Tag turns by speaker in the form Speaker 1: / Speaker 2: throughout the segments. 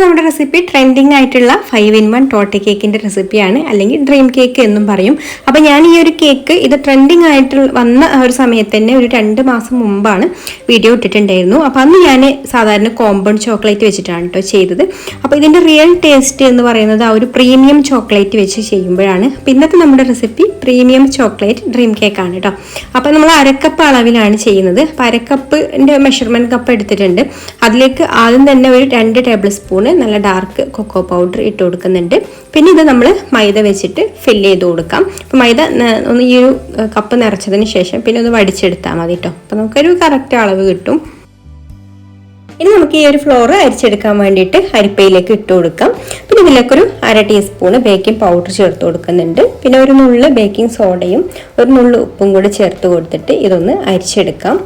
Speaker 1: ഇന്നത്തെ നമ്മുടെ recipe trending ആയിട്ടുള്ള 5-in-1 ടോർട്ട് കേക്കിൻ്റെ റെസിപ്പിയാണ്, അല്ലെങ്കിൽ ഡ്രീം കേക്ക് എന്നും പറയും. അപ്പോൾ ഞാൻ ഈ ഒരു കേക്ക് ഇത് ട്രെൻഡിങ് ആയിട്ട് വന്ന ഒരു സമയത്ത് തന്നെ ഒരു 2 മാസം മുമ്പാണ് വീഡിയോ ഇട്ടിട്ടുണ്ടായിരുന്നു. അപ്പോൾ അന്ന് ഞാൻ സാധാരണ കോമ്പൗണ്ട് ചോക്ലേറ്റ് വെച്ചിട്ടാണ് കേട്ടോ ചെയ്തത്. അപ്പോൾ ഇതിൻ്റെ റിയൽ ടേസ്റ്റ് എന്ന് പറയുന്നത് ആ ഒരു പ്രീമിയം ചോക്ലേറ്റ് വെച്ച് ചെയ്യുമ്പോഴാണ്. അപ്പോൾ ഇന്നത്തെ നമ്മുടെ റെസിപ്പി പ്രീമിയം ചോക്ലേറ്റ് ഡ്രീം കേക്കാണ് കേട്ടോ. അപ്പോൾ നമ്മൾ അരക്കപ്പ് അളവിലാണ് ചെയ്യുന്നത്. അപ്പോൾ അരക്കപ്പിൻ്റെ മെഷർമെൻറ്റ് കപ്പ് എടുത്തിട്ടുണ്ട്. അതിലേക്ക് ആദ്യം തന്നെ ഒരു 2 ടേബിൾ സ്പൂണ് നല്ല ഡാർക്ക് കൊക്കോ പൗഡർ ഇട്ട് കൊടുക്കുന്നുണ്ട്. പിന്നെ ഇത് നമ്മൾ മൈദ വെച്ചിട്ട് ഫില്ല് ചെയ്ത് കൊടുക്കാം. അപ്പോൾ മൈദ ഒന്ന് ഈ ഒരു കപ്പ് നിറച്ചതിന് ശേഷം പിന്നെ ഒന്ന് വടിച്ചെടുത്താൽ മതി കേട്ടോ. അപ്പോൾ നമുക്കൊരു കറക്റ്റ് അളവ് കിട്ടും. ഇനി നമുക്ക് ഈ ഒരു ഫ്ലോർ അരിച്ചെടുക്കാൻ വേണ്ടിയിട്ട് അരിപ്പയിലേക്ക് ഇട്ട് കൊടുക്കാം. പിന്നെ ഇതിലേക്കൊരു 1/2 ടീസ്പൂണ് ബേക്കിംഗ് പൗഡർ ചേർത്ത് കൊടുക്കുന്നുണ്ട്. പിന്നെ ഒരു നുള്ള് ബേക്കിംഗ് സോഡയും ഒരു നുള്ള് ഉപ്പും കൂടി ചേർത്ത് കൊടുത്തിട്ട് ഇതൊന്ന് അരിച്ചെടുക്കാം.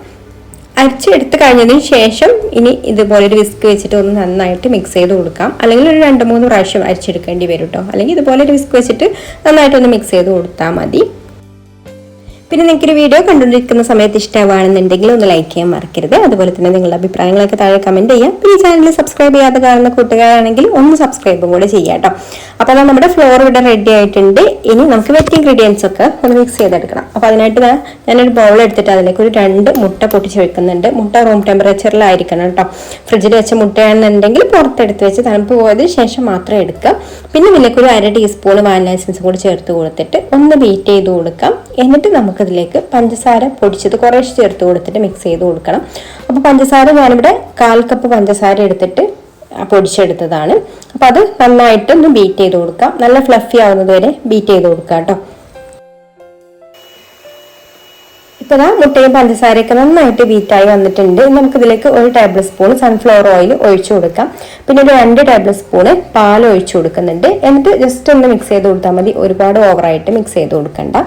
Speaker 1: അരിച്ചെടുത്ത് കഴിഞ്ഞതിന് ശേഷം ഇനി ഇതുപോലെ ഒരു വിസ്ക് വെച്ചിട്ട് ഒന്ന് നന്നായിട്ട് മിക്സ് ചെയ്ത് കൊടുക്കാം. അല്ലെങ്കിൽ ഒരു 2-3 പ്രാവശ്യം അരിച്ചെടുക്കേണ്ടി വരും കേട്ടോ. അല്ലെങ്കിൽ ഇതുപോലെ ഒരു വിസ്ക് വെച്ചിട്ട് നന്നായിട്ടൊന്ന് മിക്സ് ചെയ്ത് കൊടുത്താൽ മതി. പിന്നെ നിങ്ങൾക്കൊരു വീഡിയോ കണ്ടുകൊണ്ടിരിക്കുന്ന സമയത്ത് ഇഷ്ടമാണെന്നുണ്ടെങ്കിൽ ഒന്ന് ലൈക്ക് ചെയ്യാൻ മറക്കരുത്. അതുപോലെ തന്നെ നിങ്ങളുടെ അഭിപ്രായങ്ങളൊക്കെ താഴെ കമൻറ്റ് ചെയ്യാം. പിന്നെ ഈ ചാനൽ സബ്സ്ക്രൈബ് ചെയ്യാതെ കാണുന്ന കൂട്ടുകാരാണെങ്കിൽ ഒന്ന് സബ്സ്ക്രൈബും കൂടെ ചെയ്യാം കേട്ടോ. അപ്പോൾ നമ്മുടെ ഫ്ലോർ ഇവിടെ റെഡി ആയിട്ടുണ്ട്. ഇനി നമുക്ക് വെറ്റ് ഇൻഗ്രീഡിയൻസ് ഒക്കെ ഒന്ന് മിക്സ് ചെയ്തെടുക്കണം. അപ്പോൾ അതിനായിട്ട് ഞാനൊരു ബൗൾ എടുത്തിട്ട് അതിലേക്ക് ഒരു 2 മുട്ട പൊട്ടിച്ച് വെക്കുന്നുണ്ട്. മുട്ട റൂം ടെമ്പറേച്ചറിലായിരിക്കണം കേട്ടോ. ഫ്രിഡ്ജിൽ വെച്ച മുട്ടയാണെന്നുണ്ടെങ്കിൽ പുറത്തെടുത്ത് വെച്ച് തണുപ്പ് പോയതിന് ശേഷം മാത്രം എടുക്കുക. പിന്നെ ഇതിലേക്ക് ഒരു 1/2 ടീസ്പൂൺ വാനില എസൻസ് കൂടി ചേർത്ത് കൊടുത്തിട്ട് ഒന്ന് ബീറ്റ് ചെയ്ത് കൊടുക്കാം. എന്നിട്ട് നമുക്കിതിലേക്ക് പഞ്ചസാര പൊടിച്ചത് കുറേശ്ശെ ചേർത്ത് കൊടുത്തിട്ട് മിക്സ് ചെയ്ത് കൊടുക്കണം. അപ്പോൾ പഞ്ചസാര ഞാനിവിടെ 1/4 കപ്പ് പഞ്ചസാര എടുത്തിട്ട് പൊടിച്ചെടുത്തതാണ്. അപ്പോൾ അത് നന്നായിട്ടൊന്ന് ബീറ്റ് ചെയ്ത് കൊടുക്കാം. നല്ല ഫ്ലഫി ആവുന്നത് വരെ ബീറ്റ് ചെയ്ത് കൊടുക്കാം കേട്ടോ. ഇപ്പോൾ മുട്ടയും പഞ്ചസാരയൊക്കെ നന്നായിട്ട് ബീറ്റായി വന്നിട്ടുണ്ട്. നമുക്കിതിലേക്ക് 1 ടേബിൾ സ്പൂൺ സൺഫ്ലവർ ഓയിൽ ഒഴിച്ചു കൊടുക്കാം. പിന്നെ ഒരു 2 ടേബിൾ സ്പൂണ് പാൽ ഒഴിച്ചു കൊടുക്കുന്നുണ്ട്. എന്നിട്ട് ജസ്റ്റ് ഒന്ന് മിക്സ് ചെയ്ത് കൊടുത്താൽ മതി. ഒരുപാട് ഓവറായിട്ട് മിക്സ് ചെയ്ത് കൊടുക്കണ്ട.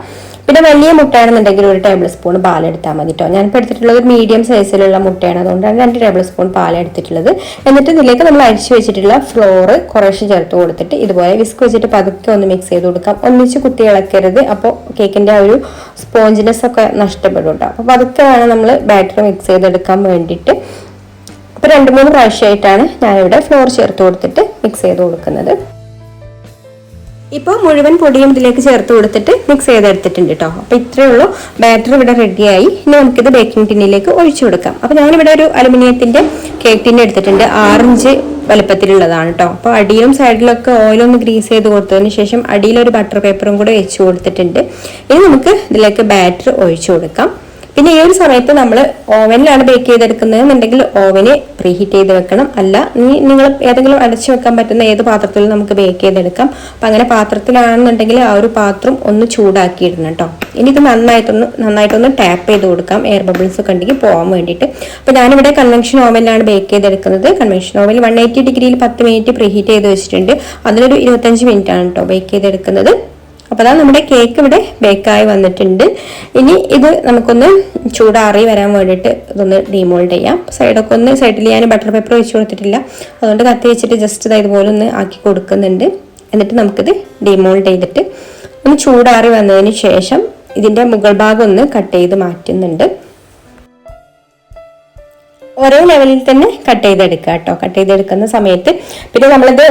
Speaker 1: പിന്നെ വലിയ മുട്ടയാണെന്നുണ്ടെങ്കിൽ 1 ടേബിൾ സ്പൂൺ പാലെടുത്താൽ മതി കേട്ടോ. ഞാനിപ്പോൾ എടുത്തിട്ടുള്ളത് ഒരു മീഡിയം സൈസിലുള്ള മുട്ടയാണ്, അതുകൊണ്ടാണ് 2 ടേബിൾ സ്പൂൺ പാലെടുത്തിട്ടുള്ളത്. എന്നിട്ട് ഇതിലേക്ക് നമ്മൾ അരിച്ചു വെച്ചിട്ടുള്ള ഫ്ലോർ കുറേശ്ശെ ചേർത്ത് കൊടുത്തിട്ട് ഇതുപോലെ വിസ്ക് വെച്ചിട്ട് പതുക്കെ ഒന്ന് മിക്സ് ചെയ്ത് കൊടുക്കാം. ഒന്നിച്ച് കുത്തി ഇളക്കരുത്, അപ്പോൾ കേക്കിൻ്റെ ആ ഒരു സ്പോഞ്ചിനെസ് ഒക്കെ നഷ്ടപ്പെടും കേട്ടോ. അപ്പോൾ പതുക്കെ വേണം നമ്മൾ ബാറ്റർ മിക്സ് ചെയ്തെടുക്കാൻ വേണ്ടിയിട്ട്. അപ്പോൾ 2-3 പ്രാവശ്യമായിട്ടാണ് ഞാനിവിടെ ഫ്ലോർ ചേർത്ത് കൊടുത്തിട്ട് മിക്സ് ചെയ്ത് കൊടുക്കുന്നത്. ഇപ്പോൾ മുഴുവൻ പൊടിയും ഇതിലേക്ക് ചേർത്ത് കൊടുത്തിട്ട് മിക്സ് ചെയ്തെടുത്തിട്ടുണ്ട് കേട്ടോ. അപ്പോൾ ഇത്രയേ ഉള്ളൂ. ബാറ്റർ ഇവിടെ റെഡിയായി. ഇനി നമുക്കിത് ബേക്കിംഗ് ടിന്നിലേക്ക് ഒഴിച്ചു കൊടുക്കാം. അപ്പോൾ ഞാനിവിടെ ഒരു അലുമിനിയത്തിൻ്റെ കേക്ക് ടിൻ എടുത്തിട്ടുണ്ട്. 6 ഇഞ്ച് വലുപ്പത്തിലുള്ളതാണ് കേട്ടോ. അപ്പോൾ അടിയിലും സൈഡിലൊക്കെ ഓയിലൊന്ന് ഗ്രീസ് ചെയ്ത് കൊടുത്തതിന് ശേഷം അടിയിലൊരു ബട്ടർ പേപ്പറും കൂടെ വെച്ച് കൊടുത്തിട്ടുണ്ട്. ഇനി നമുക്ക് ഇതിലേക്ക് ബാറ്റർ ഒഴിച്ചു കൊടുക്കാം. പിന്നെ ഈ ഒരു സമയത്ത് നമ്മൾ ഓവനിലാണ് ബേക്ക് ചെയ്തെടുക്കുന്നത് എന്നുണ്ടെങ്കിൽ ഓവന് പ്രീഹീറ്റ് ചെയ്ത് വെക്കണം. അല്ല നിങ്ങൾ ഏതെങ്കിലും അടച്ചു വെക്കാൻ പറ്റുന്ന ഏത് പാത്രത്തിൽ നമുക്ക് ബേക്ക് ചെയ്തെടുക്കാം. അപ്പം അങ്ങനെ പാത്രത്തിലാണെന്നുണ്ടെങ്കിൽ ആ ഒരു പാത്രം ഒന്ന് ചൂടാക്കിയിടണം കേട്ടോ. ഇനി ഇത് നന്നായിട്ടൊന്ന് ടാപ്പ് ചെയ്ത് കൊടുക്കാം, എയർ ബബിൾസ് ഒക്കെ ഉണ്ടെങ്കിൽ പോകാൻ വേണ്ടിയിട്ട്. അപ്പോൾ ഞാനിവിടെ കൺവെൻഷൻ ഓവനിലാണ് ബേക്ക് ചെയ്തെടുക്കുന്നത്. കൺവെൻഷൻ ഓവനിൽ 180 ഡിഗ്രിയിൽ 10 മിനിറ്റ് പ്രീഹീറ്റ് ചെയ്ത് വെച്ചിട്ടുണ്ട്. അതിലൊരു 25 മിനിറ്റ് ആണ് കേട്ടോ ബേക്ക് ചെയ്തെടുക്കുന്നത്. അപ്പോൾ അതാണ് നമ്മുടെ കേക്ക് ഇവിടെ ബേക്കായി വന്നിട്ടുണ്ട്. ഇനി ഇത് നമുക്കൊന്ന് ചൂടാറി വരാൻ വേണ്ടിയിട്ട് ഇതൊന്ന് ഡീമോൾഡ് ചെയ്യാം. സൈഡിൽ ഞാൻ ബട്ടർ പേപ്പർ വെച്ച് കൊടുത്തിട്ടില്ല, അതുകൊണ്ട് കത്തി വെച്ചിട്ട് ജസ്റ്റ് ഇതുപോലെ ഒന്ന് ആക്കി കൊടുക്കുന്നുണ്ട്. എന്നിട്ട് നമുക്കിത് ഡീമോൾഡ് ചെയ്തിട്ട് ഒന്ന് ചൂടാറി വന്നതിന് ശേഷം ഇതിൻ്റെ മുകൾ ഭാഗം ഒന്ന് കട്ട് ചെയ്ത് മാറ്റുന്നുണ്ട്. ഓരോ ലെവലിൽ തന്നെ കട്ട് ചെയ്തെടുക്കുക കേട്ടോ. കട്ട് ചെയ്തെടുക്കുന്ന സമയത്ത് പിന്നെ നമ്മളിത്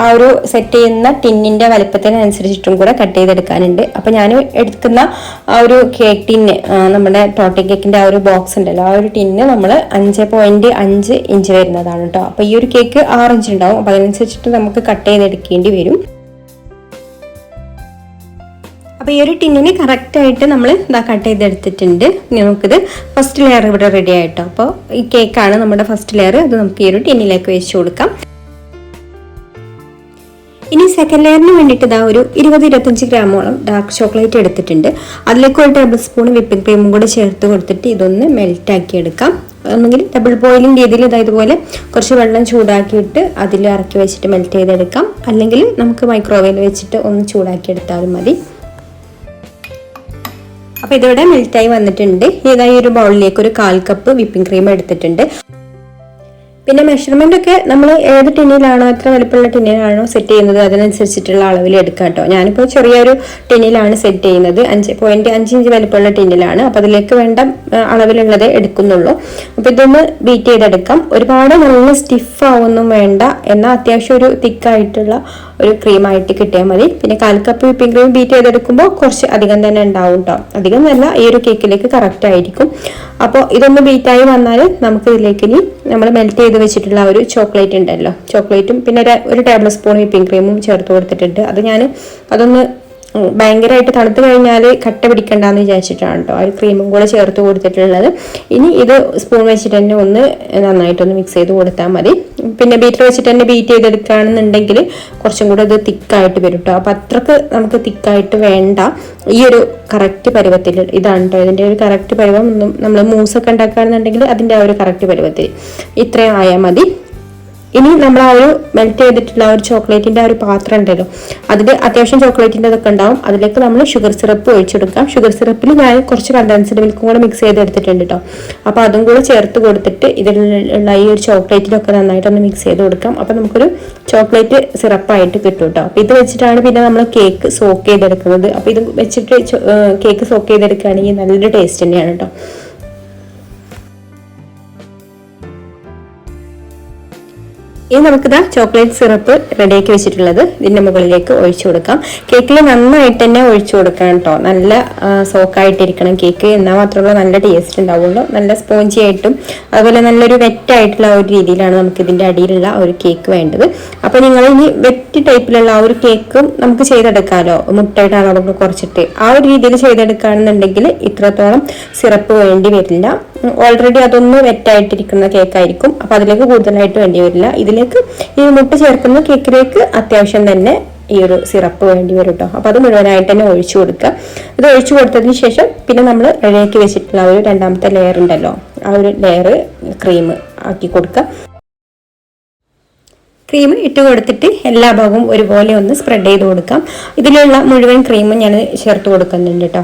Speaker 1: ആ ഒരു സെറ്റ് ചെയ്യുന്ന ടിന്നിൻ്റെ വലുപ്പത്തിനനുസരിച്ചിട്ടും കൂടെ കട്ട് ചെയ്തെടുക്കാനുണ്ട്. അപ്പോൾ ഞാൻ എടുക്കുന്ന ആ ഒരു കേക്ക് ടിന്ന്, നമ്മുടെ ടോർട്ട് കേക്കിൻ്റെ ആ ഒരു ബോക്സ് ഉണ്ടല്ലോ, ആ ഒരു ടിന്ന് നമ്മൾ 5.5 ഇഞ്ച് വരുന്നതാണ് കേട്ടോ. അപ്പോൾ ഈ ഒരു കേക്ക് 6 ഇഞ്ച് ഉണ്ടാവും. അപ്പോൾ അതിനനുസരിച്ചിട്ട് നമുക്ക് കട്ട് ചെയ്തെടുക്കേണ്ടി വരും. അപ്പോൾ ഈ ഒരു ടിന്നിന് കറക്റ്റായിട്ട് നമ്മൾ കട്ട് ചെയ്തെടുത്തിട്ടുണ്ട്. നമുക്കിത് ഫസ്റ്റ് ലെയർ ഇവിടെ റെഡി ആയിട്ടോ. അപ്പോൾ ഈ കേക്കാണ് നമ്മുടെ ഫസ്റ്റ് ലെയർ. അത് നമുക്ക് ഈ ഒരു ടിന്നിലേക്ക് വെച്ച് കൊടുക്കാം. ഇനി സെക്കൻഡ് ലെയറിന് വേണ്ടിയിട്ട് ഒരു 20-25 ഗ്രാമോളം ഡാർക്ക് ചോക്ലേറ്റ് എടുത്തിട്ടുണ്ട്. അതിലേക്ക് 1 ടേബിൾ സ്പൂൺ വിപ്പിംഗ് ക്രീമും കൂടെ ചേർത്ത് കൊടുത്തിട്ട് ഇതൊന്ന് മെൽറ്റാക്കി എടുക്കാം. ഒന്നുകിൽ ഡബിൾ ബോയിലിംഗ് രീതിയിൽ ഇതുപോലെ കുറച്ച് വെള്ളം ചൂടാക്കിയിട്ട് അതിൽ ഇറക്കി വെച്ചിട്ട് മെൽറ്റ് ചെയ്തെടുക്കാം. അല്ലെങ്കിൽ നമുക്ക് മൈക്രോവേവിൽ വെച്ചിട്ട് ഒന്ന് ചൂടാക്കി എടുത്താലും മതി. അപ്പോൾ ഇതിവിടെ മെൽറ്റായി വന്നിട്ടുണ്ട്. ഈ ഒരു ബൗളിലേക്ക് ഒരു 1/4 കപ്പ് വിപ്പിംഗ് ക്രീം എടുത്തിട്ടുണ്ട്. പിന്നെ മെഷർമെന്റ് ഒക്കെ നമ്മൾ ഏത് ടിന്നിലാണോ എത്ര വലിപ്പമുള്ള ടിന്നിലാണോ സെറ്റ് ചെയ്യുന്നത് അതിനനുസരിച്ചിട്ടുള്ള അളവിൽ എടുക്കാം കേട്ടോ. ഞാനിപ്പോൾ ചെറിയൊരു ടിന്നിലാണ് സെറ്റ് ചെയ്യുന്നത്, 5.5 ഇഞ്ച് വലിപ്പമുള്ള ടിന്നിലാണ്. അപ്പോൾ അതിലേക്ക് വേണ്ട അളവിലുള്ളതേ എടുക്കുന്നുള്ളൂ. അപ്പോൾ ഇതൊന്ന് ബീറ്റ് ചെയ്തെടുക്കാം. ഒരുപാട് നല്ല സ്റ്റിഫ് ആവൊന്നും വേണ്ട, എന്നാൽ അത്യാവശ്യം ഒരു തിക്കായിട്ടുള്ള ഒരു ക്രീമായിട്ട് കിട്ടിയാൽ മതി. പിന്നെ 1/4 കപ്പ് വിപ്പിംഗ് ക്രീം ബീറ്റ് ചെയ്തെടുക്കുമ്പോൾ കുറച്ച് അധികം തന്നെ ഉണ്ടാവും കേട്ടോ. അധികം നല്ല ഈ ഒരു കേക്കിലേക്ക് കറക്റ്റ് ആയിരിക്കും. അപ്പോൾ ഇതൊന്ന് ബീറ്റായി വന്നാൽ നമുക്ക് ഇതിലേക്ക് ഇനി നമ്മൾ മെൽറ്റ് ചെയ്ത് വെച്ചിട്ടുള്ള ഒരു ചോക്ലേറ്റ് ഉണ്ടല്ലോ, ചോക്ലേറ്റും പിന്നെ ഒരു ടേബിൾ സ്പൂൺ വിപ്പിംഗ് ക്രീമും ചേർത്ത് കൊടുത്തിട്ടുണ്ട്. അതൊന്ന് ഭയങ്കരമായിട്ട് തണുത്ത് കഴിഞ്ഞാൽ കട്ട പിടിക്കണ്ടെന്ന് വിചാരിച്ചിട്ടാണ് കേട്ടോ ആ ഒരു ക്രീമും കൂടെ ചേർത്ത് കൊടുത്തിട്ടുള്ളത്. ഇനി ഇത് സ്പൂൺ വെച്ചിട്ട് തന്നെ ഒന്ന് നന്നായിട്ടൊന്ന് മിക്സ് ചെയ്ത് കൊടുത്താൽ മതി. പിന്നെ ബീറ്റർ വെച്ചിട്ട് തന്നെ ബീറ്റ് ചെയ്തെടുക്കുകയാണെന്നുണ്ടെങ്കിൽ കുറച്ചും കൂടെ ഇത് തിക്കായിട്ട് വരും കേട്ടോ. അപ്പം അത്രക്ക് നമുക്ക് തിക്കായിട്ട് വേണ്ട, ഈ ഒരു കറക്റ്റ് പരുവത്തിൽ ഇതാണ് കേട്ടോ ഇതിൻ്റെ ഒരു കറക്റ്റ് പരുവം. നമ്മൾ മൂസൊക്കെ ഉണ്ടാക്കുകയാണെന്നുണ്ടെങ്കിൽ അതിൻ്റെ ആ ഒരു കറക്റ്റ് പരുവത്തിൽ ഇത്രയും ആയാൽ മതി. ഇനി നമ്മൾ ആ ഒരു മെൽറ്റ് ചെയ്തിട്ടുള്ള ആ ഒരു ചോക്ലേറ്റിന്റെ ആ ഒരു പാത്രം ഉണ്ടല്ലോ, അതിൽ അത്യാവശ്യം ചോക്ലേറ്റിന്റെ അതൊക്കെ ഉണ്ടാവും. അതിലേക്ക് നമ്മൾ ഷുഗർ സിറപ്പ് ഒഴിച്ചെടുക്കാം. ഷുഗർ സിറപ്പിൽ ഞാൻ കുറച്ച് കണ്ടൻസ്ഡ് മിൽക്കും കൂടെ മിക്സ് ചെയ്തെടുത്തിട്ടുണ്ട് കേട്ടോ. അപ്പോൾ അതും കൂടെ ചേർത്ത് കൊടുത്തിട്ട് ഇതിലുള്ള ഈ ഒരു ചോക്ലേറ്റിലൊക്കെ നന്നായിട്ടൊന്ന് മിക്സ് ചെയ്ത് കൊടുക്കാം. അപ്പോൾ നമുക്കൊരു ചോക്ലേറ്റ് സിറപ്പായിട്ട് കിട്ടും കേട്ടോ. അപ്പോൾ ഇത് വെച്ചിട്ടാണ് പിന്നെ നമ്മൾ കേക്ക് സോക്ക് ചെയ്തെടുക്കുന്നത്. അപ്പോൾ ഇത് വെച്ചിട്ട് കേക്ക് സോക്ക് ചെയ്തെടുക്കുകയാണെങ്കിൽ നല്ലൊരു ടേസ്റ്റ് തന്നെയാണ് കേട്ടോ. ഇനി നമുക്കിതാ ചോക്ലേറ്റ് സിറപ്പ് റെഡിയാക്കി വെച്ചിട്ടുള്ളത് ഇതിന്റെ മുകളിലേക്ക് ഒഴിച്ചു കൊടുക്കാം. കേക്കിൽ നന്നായിട്ട് തന്നെ ഒഴിച്ചു കൊടുക്കാം കേട്ടോ. നല്ല സോക്കായിട്ടിരിക്കണം കേക്ക്, എന്നാൽ മാത്രമേ നല്ല ടേസ്റ്റ് ഉണ്ടാവുള്ളൂ. നല്ല സ്പോഞ്ചി ആയിട്ടും അതുപോലെ നല്ലൊരു വെറ്റായിട്ടുള്ള ഒരു രീതിയിലാണ് നമുക്ക് ഇതിന്റെ അടിയിലുള്ള ഒരു കേക്ക് വേണ്ടത്. അപ്പൊ നിങ്ങൾ ഇനി വെറ്റ് ടൈപ്പിലുള്ള ആ ഒരു കേക്കും നമുക്ക് ചെയ്തെടുക്കാമല്ലോ, മുട്ടയുടെ അളവൊക്കെ കുറച്ചിട്ട് ആ ഒരു രീതിയിൽ ചെയ്തെടുക്കുകയാണെന്നുണ്ടെങ്കിൽ ഇത്രത്തോളം സിറപ്പ് വേണ്ടി വരില്ല. ഓൾറെഡി അതൊന്ന് വെറ്റായിട്ടിരിക്കുന്ന കേക്കായിരിക്കും, അപ്പൊ അതിലേക്ക് കൂടുതലായിട്ട് വേണ്ടി വരില്ല. ഇതിലേക്ക് ഈ മുട്ട ചേർക്കുന്ന കേക്കിലേക്ക് അത്യാവശ്യം തന്നെ ഈ ഒരു സിറപ്പ് വേണ്ടി വരും കേട്ടോ. അപ്പൊ അത് മുഴുവനായിട്ട് തന്നെ ഒഴിച്ചു കൊടുക്കുക. ഇത് ഒഴിച്ചു കൊടുത്തതിന് ശേഷം പിന്നെ നമ്മൾ റെഡിയാക്കി വെച്ചിട്ടുള്ള ഒരു രണ്ടാമത്തെ ലെയർ ഉണ്ടല്ലോ, ആ ഒരു ലെയർ ക്രീം ആക്കി കൊടുക്കുക. ക്രീം ഇട്ട് കൊടുത്തിട്ട് എല്ലാ ഭാഗവും ഒരുപോലെ ഒന്ന് സ്പ്രെഡ് ചെയ്ത് കൊടുക്കാം. ഇതിലുള്ള മുഴുവൻ ക്രീമും ഞാൻ ചേർത്ത് കൊടുക്കുന്നുണ്ട് കേട്ടോ.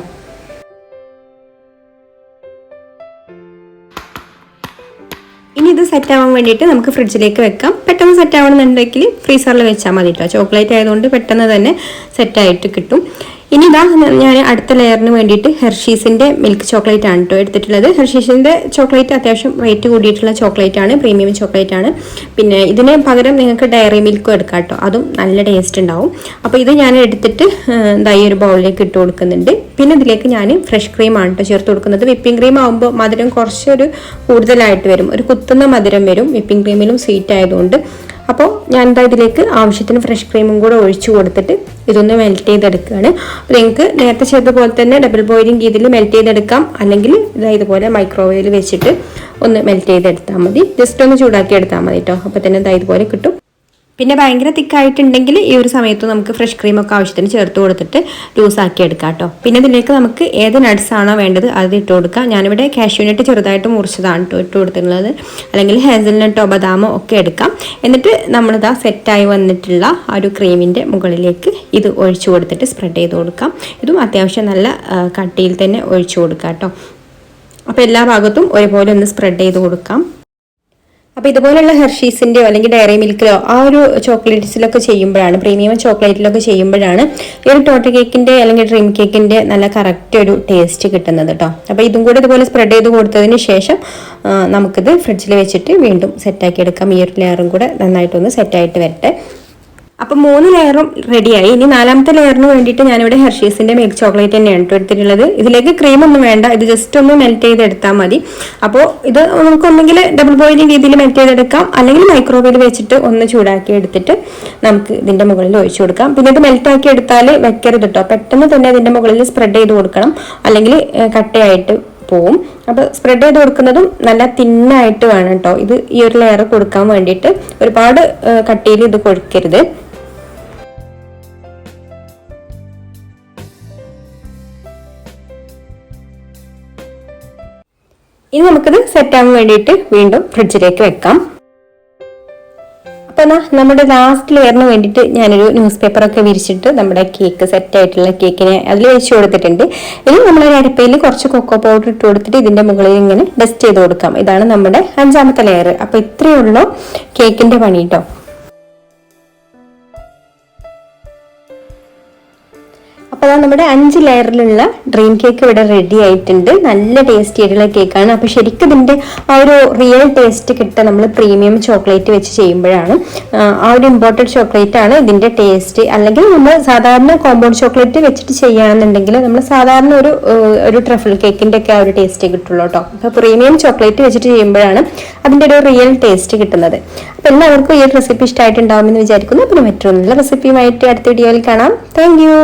Speaker 1: ഇനി ഇത് സെറ്റ് ആവാൻ വേണ്ടിയിട്ട് നമുക്ക് ഫ്രിഡ്ജിലേക്ക് വെക്കാം. പെട്ടെന്ന് സെറ്റ് ആവണമെന്നുണ്ടെങ്കിൽ ഫ്രീസറിൽ വെച്ചാൽ മതി കേട്ടോ. ചോക്ലേറ്റ് ആയതുകൊണ്ട് പെട്ടെന്ന് തന്നെ സെറ്റായിട്ട് കിട്ടും. ഇനി ഇതാ ഞാൻ അടുത്ത ലെയറിന് വേണ്ടിയിട്ട് ഹെർഷീസിന്റെ മിൽക്ക് ചോക്ലേറ്റ് ആണ് കേട്ടോ എടുത്തിട്ടുള്ളത്. ഹെർഷീസിന്റെ ചോക്ലേറ്റ് അത്യാവശ്യം റേറ്റ് കൂടിയിട്ടുള്ള ചോക്ലേറ്റ് ആണ്, പ്രീമിയം ചോക്ലേറ്റ് ആണ്. പിന്നെ ഇതിന് പകരം നിങ്ങൾക്ക് ഡയറി മിൽക്കും എടുക്കാം കേട്ടോ, അതും നല്ല ടേസ്റ്റ് ഉണ്ടാവും. അപ്പോൾ ഇത് ഞാൻ എടുത്തിട്ട് ഈ ഒരു ബൗളിലേക്ക് ഇട്ട് കൊടുക്കുന്നുണ്ട്. പിന്നെ ഇതിലേക്ക് ഞാൻ ഫ്രഷ് ക്രീം ആണ് കേട്ടോ ചേർത്ത് കൊടുക്കുന്നത്. വിപ്പിംഗ് ക്രീം ആകുമ്പോൾ മധുരം കുറച്ചൊരു കൂടുതലായിട്ട് വരും, ഒരു കുത്തുന്ന മധുരം വരും വിപ്പിംഗ് ക്രീമിലും സ്വീറ്റ് ആയതുകൊണ്ട്. അപ്പോൾ ഞാൻ ഇതിലേക്ക് ആവശ്യത്തിന് ഫ്രഷ് ക്രീമും കൂടെ ഒഴിച്ചു കൊടുത്തിട്ട് ഇതൊന്ന് മെൽറ്റ് ചെയ്തെടുക്കുകയാണ്. അപ്പോൾ നിങ്ങൾക്ക് നേരത്തെ ചെയ്ത പോലെ തന്നെ ഡബിൾ ബോയിലിംഗ് രീതിയിൽ മെൽറ്റ് ചെയ്തെടുക്കാം, അല്ലെങ്കിൽ ഇതുപോലെ മൈക്രോവേവിൽ വെച്ചിട്ട് ഒന്ന് മെൽറ്റ് ചെയ്തെടുത്താൽ മതി. ജസ്റ്റ് ഒന്ന് ചൂടാക്കി എടുത്താൽ മതി കേട്ടോ. അപ്പോൾ തന്നെ ഇതുപോലെ കിട്ടും. പിന്നെ ഭയങ്കര തിക്കായിട്ടുണ്ടെങ്കിൽ ഈ ഒരു സമയത്ത് നമുക്ക് ഫ്രഷ് ക്രീമൊക്കെ ആവശ്യത്തിന് ചേർത്ത് കൊടുത്തിട്ട് ലൂസാക്കി എടുക്കാം കേട്ടോ. പിന്നെ ഇതിലേക്ക് നമുക്ക് ഏത് നട്ട്സ് ആണോ വേണ്ടത് അത് ഇട്ട് കൊടുക്കാം. ഞാനിവിടെ കാഷ്യൂനട്ട് ചെറുതായിട്ട് മുറിച്ചതാണ് കേട്ടോ ഇട്ട് കൊടുത്തിട്ടുള്ളത്, അല്ലെങ്കിൽ ഹേസൽനട്ടോ ബദാമോ ഒക്കെ എടുക്കാം. എന്നിട്ട് നമ്മളിതാ സെറ്റായി വന്നിട്ടുള്ള ആ ഒരു ക്രീമിൻ്റെ മുകളിലേക്ക് ഇത് ഒഴിച്ചു കൊടുത്തിട്ട് സ്പ്രെഡ് ചെയ്ത് കൊടുക്കാം. ഇതും അത്യാവശ്യം നല്ല കട്ടിയിൽ തന്നെ ഒഴിച്ചു കൊടുക്കാം കേട്ടോ. അപ്പോൾ എല്ലാ ഭാഗത്തും ഒരുപോലെ ഒന്ന് സ്പ്രെഡ് ചെയ്ത് കൊടുക്കാം. അപ്പോൾ ഇതുപോലുള്ള ഹെർഷീസിൻ്റെയോ അല്ലെങ്കിൽ ഡയറി മിൽക്കിലോ ആ ഒരു ചോക്ലേറ്റ്സിലൊക്കെ ചെയ്യുമ്പോഴാണ്, പ്രീമിയം ചോക്ലേറ്റിലൊക്കെ ചെയ്യുമ്പോഴാണ് ഈ ഒരു ടോർട്ട് കേക്കിൻ്റെ അല്ലെങ്കിൽ ഡ്രീം കേക്കിൻ്റെ നല്ല കറക്റ്റ് ഒരു ടേസ്റ്റ് കിട്ടുന്നത് കേട്ടോ. അപ്പോൾ ഇതും കൂടെ ഇതുപോലെ സ്പ്രെഡ് ചെയ്ത് കൊടുത്തതിന് ശേഷം നമുക്കിത് ഫ്രിഡ്ജിൽ വെച്ചിട്ട് വീണ്ടും സെറ്റാക്കി എടുക്കാം. ഈ ഒരു ലെയറും കൂടെ നന്നായിട്ടൊന്ന് സെറ്റായിട്ട് വരട്ടെ. അപ്പം 3 ലെയറും റെഡിയായി. ഇനി 4ാമത്തെ ലെയറിന് വേണ്ടിയിട്ട് ഞാനിവിടെ ഹെർഷീസിൻ്റെ മിൽക്ക് ചോക്ലേറ്റ് തന്നെയാണ് എടുത്തിട്ടുള്ളത്. ഇതിലേക്ക് ക്രീമൊന്നും വേണ്ട, ഇത് ജസ്റ്റ് ഒന്ന് മെൽറ്റ് ചെയ്തെടുത്താൽ മതി. അപ്പോൾ ഇത് നമുക്കൊന്നെങ്കിൽ ഡബിൾ ബോയിലിംഗ് രീതിയിൽ മെൽറ്റ് ചെയ്തെടുക്കാം, അല്ലെങ്കിൽ മൈക്രോവേവിൽ വെച്ചിട്ട് ഒന്ന് ചൂടാക്കി എടുത്തിട്ട് നമുക്ക് ഇതിൻ്റെ മുകളിൽ ഒഴിച്ചു കൊടുക്കാം. പിന്നെ ഇത് മെൽറ്റാക്കി എടുത്താൽ വെക്കരുത് കേട്ടോ, പെട്ടെന്ന് തന്നെ ഇതിൻ്റെ മുകളിൽ സ്പ്രെഡ് ചെയ്ത് കൊടുക്കണം, അല്ലെങ്കിൽ കട്ടയായിട്ട് പോവും. അപ്പോൾ സ്പ്രെഡ് ചെയ്ത് കൊടുക്കുന്നതും നല്ല തിന്നായിട്ട് വേണം കേട്ടോ. ഇത് ഈ ഒരു ലെയർ കൊടുക്കാൻ വേണ്ടിയിട്ട് ഒരുപാട് കട്ടിയിൽ ഇത് കൊടുക്കരുത്. ഇനി നമുക്കിത് സെറ്റ് ആവാൻ വേണ്ടിയിട്ട് വീണ്ടും ഫ്രിഡ്ജിലേക്ക് വെക്കാം. അപ്പോൾ നമ്മുടെ ലാസ്റ്റ് ലെയറിന് വേണ്ടിയിട്ട് ഞാനൊരു ന്യൂസ് പേപ്പറൊക്കെ വിരിച്ചിട്ട് നമ്മുടെ കേക്ക് സെറ്റ് ആയിട്ടുള്ള കേക്കിനെ അതിൽ വെച്ച് കൊടുത്തിട്ടുണ്ട്. ഇനി നമ്മളൊരു അരിപ്പയിൽ കുറച്ച് കൊക്കോ പൗഡർ ഇട്ട് കൊടുത്തിട്ട് ഇതിന്റെ മുകളിൽ ഇങ്ങനെ ഡസ്റ്റ് ചെയ്ത് കൊടുക്കാം. ഇതാണ് നമ്മുടെ 5ാമത്തെ ലെയർ. അപ്പൊ ഇത്രയേ ഉള്ളൂ കേക്കിന്റെ പണി കേട്ടോ. അപ്പോൾ നമ്മുടെ 5 ലെയറിലുള്ള ഡ്രീം കേക്ക് ഇവിടെ റെഡി ആയിട്ടുണ്ട്. നല്ല ടേസ്റ്റി ആയിട്ടുള്ള കേക്കാണ്. അപ്പോൾ ശരിക്കും ഇതിന്റെ ആ ഒരു റിയൽ ടേസ്റ്റ് കിട്ടുക നമ്മൾ പ്രീമിയം ചോക്ലേറ്റ് വെച്ച് ചെയ്യുമ്പോഴാണ്. ആ ഒരു ഇമ്പോർട്ടഡ് ചോക്ലേറ്റ് ആണ് ഇതിന്റെ ടേസ്റ്റ്. അല്ലെങ്കിൽ നമ്മൾ സാധാരണ കോമ്പൗണ്ട് ചോക്ലേറ്റ് വെച്ചിട്ട് ചെയ്യുകയാണെന്നുണ്ടെങ്കിൽ നമ്മൾ സാധാരണ ഒരു ട്രഫിൾ കേക്കിന്റെ ഒക്കെ ആ ഒരു ടേസ്റ്റ് കിട്ടുള്ളൂ കേട്ടോ. അപ്പോൾ പ്രീമിയം ചോക്ലേറ്റ് വെച്ചിട്ട് ചെയ്യുമ്പോഴാണ് അതിന്റെ ഒരു റിയൽ ടേസ്റ്റ് കിട്ടുന്നത്. അപ്പോൾ എല്ലാവർക്കും ഈ റെസിപ്പി ഇഷ്ടമായിട്ടുണ്ടാവുമെന്ന് വിചാരിക്കുന്നു. പിന്നെ മറ്റൊരു നല്ല റെസിപ്പിയുമായിട്ട് അടുത്ത വീഡിയോയിൽ കാണാം. Thank you.